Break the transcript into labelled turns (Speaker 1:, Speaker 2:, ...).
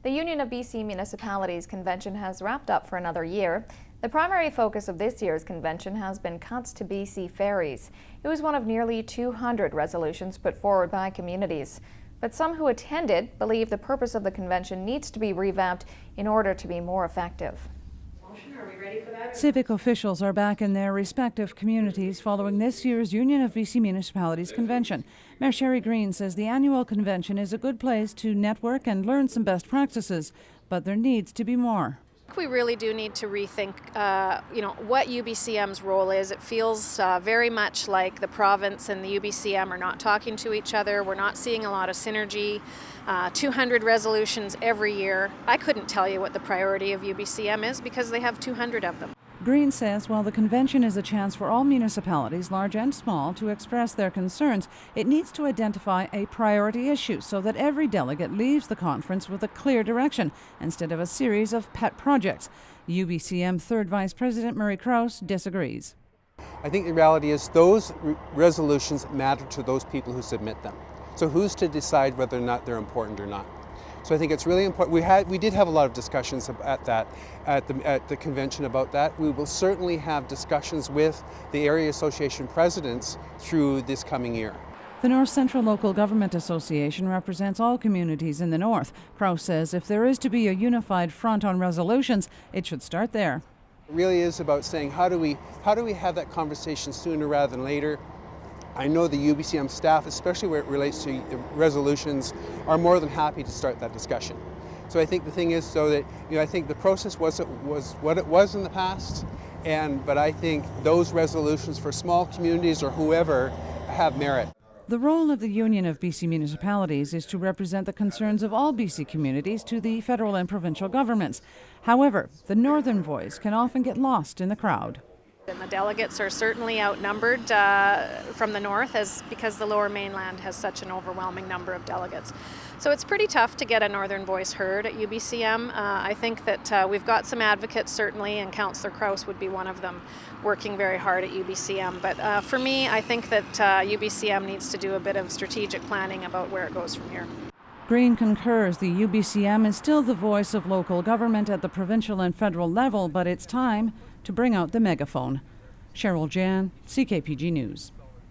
Speaker 1: The Union of BC Municipalities convention has wrapped up for another year. The primary focus of this year's convention has been cuts to BC Ferries. It was one of nearly 200 resolutions put forward by communities. But some who attended believe the purpose of the convention needs to be revamped in order to be more effective.
Speaker 2: Civic officials are back in their respective communities following this year's Union of BC Municipalities convention. Mayor Sherry Green says the annual convention is a good place to network and learn some best practices, but there needs to be more.
Speaker 3: We really do need to rethink, what UBCM's role is. It feels very much like the province and the UBCM are not talking to each other. We're not seeing a lot of synergy. 200 resolutions every year. I couldn't tell you what the priority of UBCM is because they have 200 of them.
Speaker 2: Green says while the convention is a chance for all municipalities, large and small, to express their concerns, it needs to identify a priority issue so that every delegate leaves the conference with a clear direction instead of a series of pet projects. UBCM Third Vice President Murray Krause disagrees.
Speaker 4: I think the reality is those resolutions matter to those people who submit them. So who's to decide whether or not they're important or not? So I think it's really important. We did have a lot of discussions at the convention about that. We will certainly have discussions with the area association presidents through this coming year.
Speaker 2: The North Central Local Government Association represents all communities in the North. Krause says if there is to be a unified front on resolutions, it should start there.
Speaker 4: It really is about saying how do we have that conversation sooner rather than later. I know the UBCM staff, especially where it relates to the resolutions, are more than happy to start that discussion. So I think the thing is, so that I think the process was what it was in the past, but I think those resolutions for small communities or whoever have merit.
Speaker 2: The role of the Union of BC Municipalities is to represent the concerns of all BC communities to the federal and provincial governments. However, the northern voice can often get lost in the crowd.
Speaker 3: And the delegates are certainly outnumbered from the north because the Lower Mainland has such an overwhelming number of delegates. So it's pretty tough to get a northern voice heard at UBCM. I think that we've got some advocates certainly, and Councillor Krause would be one of them, working very hard at UBCM. But for me, I think that UBCM needs to do a bit of strategic planning about where it goes from here.
Speaker 2: Green concurs the UBCM is still the voice of local government at the provincial and federal level, but it's time to bring out the megaphone. Cheryl Jan, CKPG News.